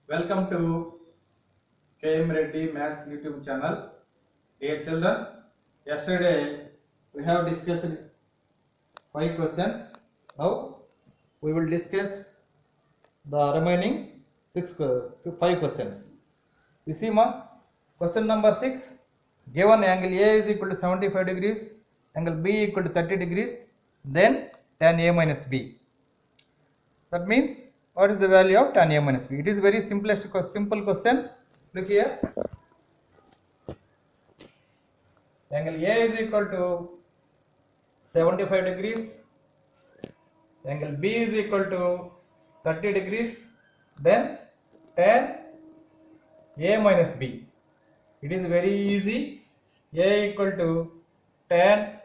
Welcome to KM Reddy Maths YouTube channel. Dear children, yesterday we have discussed 5 questions. Now we will discuss the remaining 5 questions. You see, question number 6. Given angle A is equal to 75 degrees, angle B equal to 30 degrees, then tan A minus B. That means, what is the value of tan A minus B? It is very simple question. Look here. Angle A is equal to 75 degrees. Angle B is equal to 30 degrees. Then tan A minus B. It is very easy. A equal to tan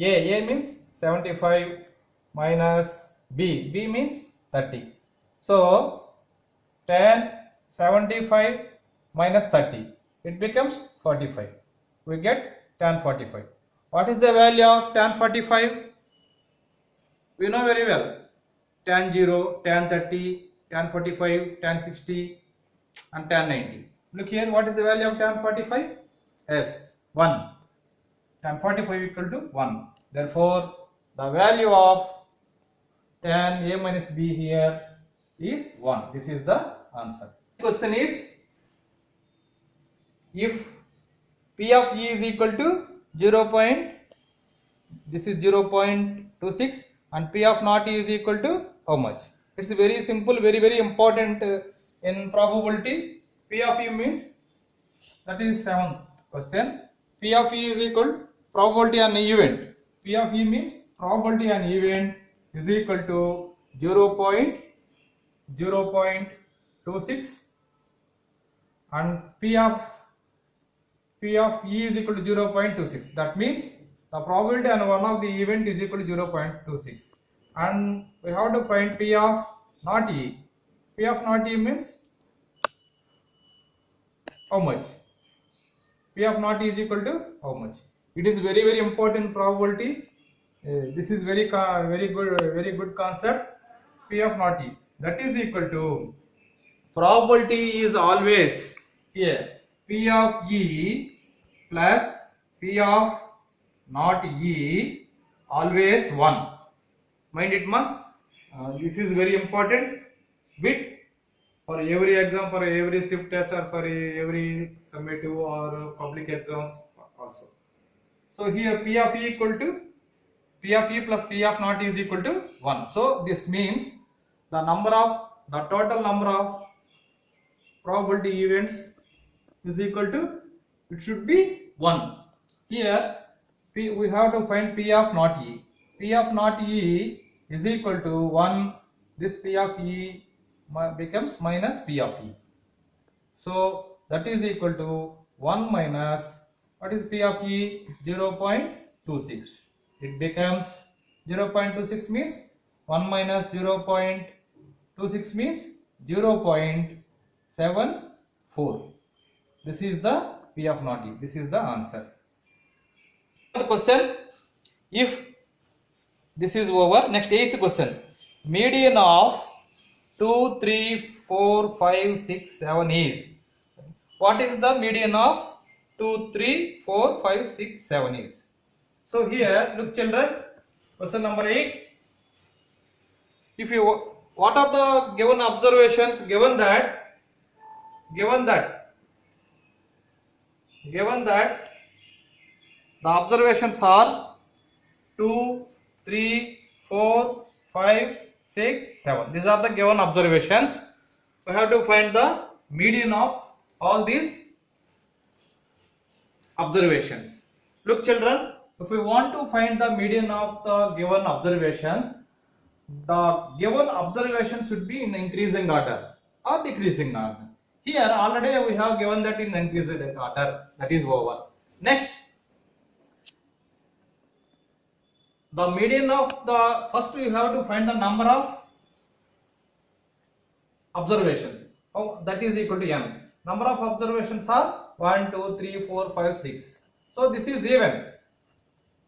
A means 75 minus B means 30. So tan 75 minus 30, it becomes 45. We get tan 45. What is the value of tan 45? We know very well. Tan 0, tan 30, tan 45, tan 60 and tan 90. Look here, what is the value of tan 45? Yes, 1. Tan 45 equal to 1. Therefore, the value of tan A minus B here is 1. This is the answer. Question is, if P of E is equal to 0.26 and P of naught E is equal to how much? It's very simple, very important in probability. P of E means, that is 7th question. P of E is equal probability on event. P of E means probability on event is equal to 0.26 and P of E is equal to 0.26. That means the probability on one of the event is equal to 0.26. And we have to find P of not E. P of not E means how much? P of not E is equal to how much? It is very important probability. This is very good concept. P of not E, that is equal to, probability is always here P of E plus P of not E, always 1. Mind it, this is very important bit for every exam, for every script test, or for every summative or public exams also. So here P of E equal to P of E plus P of naught is equal to 1. So this means the total number of probability events is equal to, it should be 1. Here we have to find P of naught E. P of naught E is equal to 1. This P of E becomes minus P of E. So that is equal to 1 minus, what is P of E? 0.26. It becomes 0.26 means 1 minus 0.26 means 0.74. This is the P of naught E. This is the answer. The question, if this is over, next 8th question. Median of 2, 3, 4, 5, 6, 7 is. What is the median of 2, 3, 4, 5, 6, 7 is? So here, look children, question number 8. If you, what are the given observations? Given that the observations are 2, 3, 4, 5, 6, 7. These are the given observations. We have to find the median of all these observations. Look children, if we want to find the median of the given observations, the given observation should be in increasing order or decreasing order. Here already we have given that in increasing order, that is over. Next, the median of the, first you have to find the number of observations. Oh, that is equal to n. Number of observations are 1, 2, 3, 4, 5, 6. So this is even.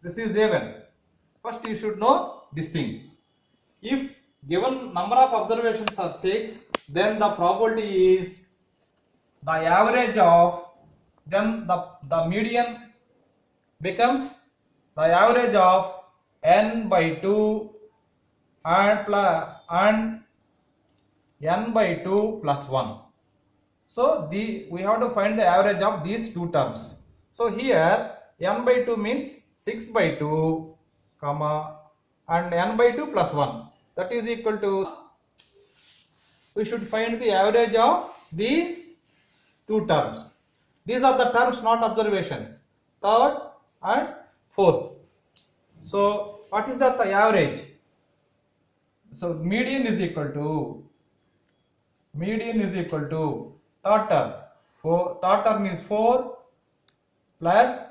This is even. First you should know this thing. If given number of observations are 6 then the probability is the average of, then the median becomes the average of n by 2 and n by 2 plus 1. So we have to find the average of these two terms. So here n by 2 means 6 by 2 comma and n by 2 plus 1, that is equal to, we should find the average of these two terms. These are the terms, not observations, third and fourth. So what is the average? So median is equal to third term. Third term is 4 plus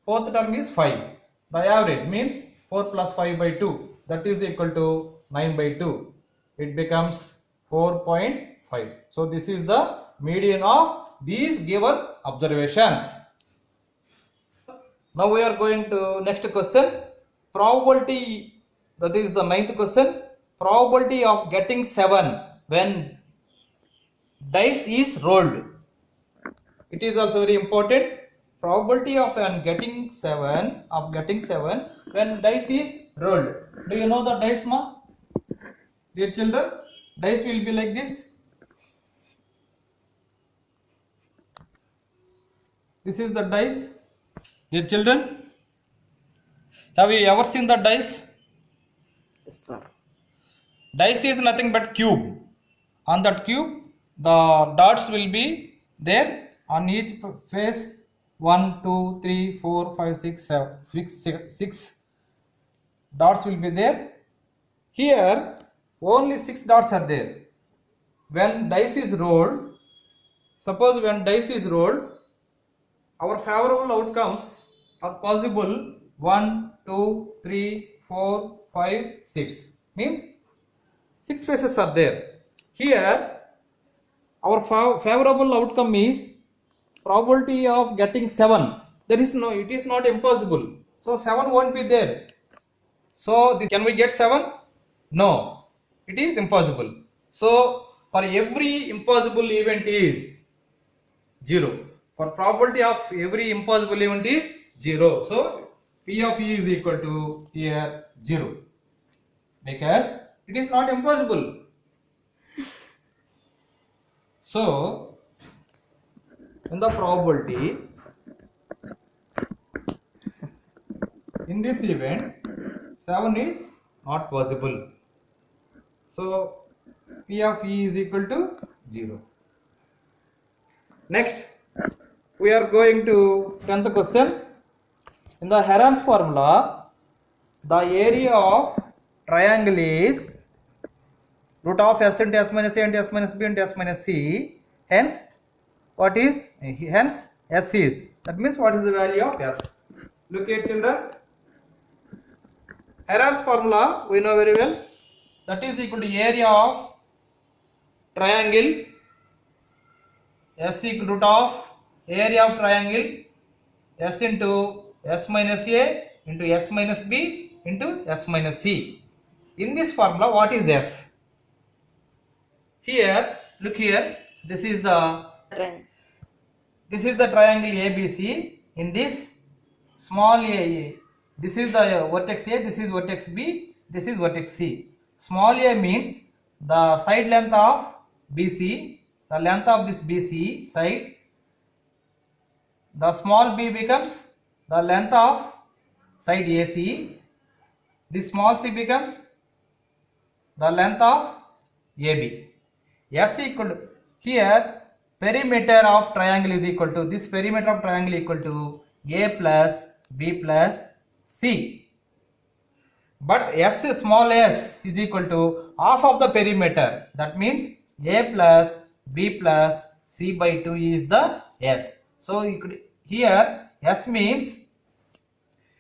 fourth term is 5. The average means 4 plus 5 by 2, that is equal to 9 by 2. It becomes 4.5. So this is the median of these given observations. Now we are going to next question. Probability, that is the ninth question. Probability of getting 7 when dice is rolled. It is also very important. Probability of getting 7 when dice is rolled. Do you know the dice, ma? Dear children, dice will be like this. This is the dice. Dear children, have you ever seen the dice? Yes, sir. Dice is nothing but cube. On that cube, the dots will be there on each face. 1, 2, 3, 4, 5, 6, 7, 6 dots will be there. Here only 6 dots are there. When dice is rolled, suppose when dice is rolled, our favorable outcomes are possible 1, 2, 3, 4, 5, 6. Means 6 faces are there. Here our favorable outcome is probability of getting 7. There is no, it is not impossible. So 7 won't be there. So can we get 7? No, it is impossible. So for every impossible event is 0. For probability of every impossible event is 0. So P of E is equal to here 0, because it is not impossible. So in the probability, in this event 7 is not possible. So P of E is equal to 0. Next we are going to 10th question. In the Heron's formula, the area of triangle is root of s into s minus a into s minus b into s minus c. Hence what is, hence s is, that means what is the value of s? Look here children, Heron's formula we know very well, that is equal to area of triangle, s equal to root of area of triangle s into s minus a into s minus b into s minus c. In this formula what is s? Here look here, this is the triangle ABC. In this small a, this is the vertex A, this is vertex B, this is vertex C. Small a means the side length of BC, the length of this BC side. The small b becomes the length of side AC. This small c becomes the length of AB. S equal to, here perimeter of triangle is equal to, this perimeter of triangle equal to A plus B plus C. But S, small s is equal to half of the perimeter. That means A plus B plus C by 2 is the S. So you could, here S means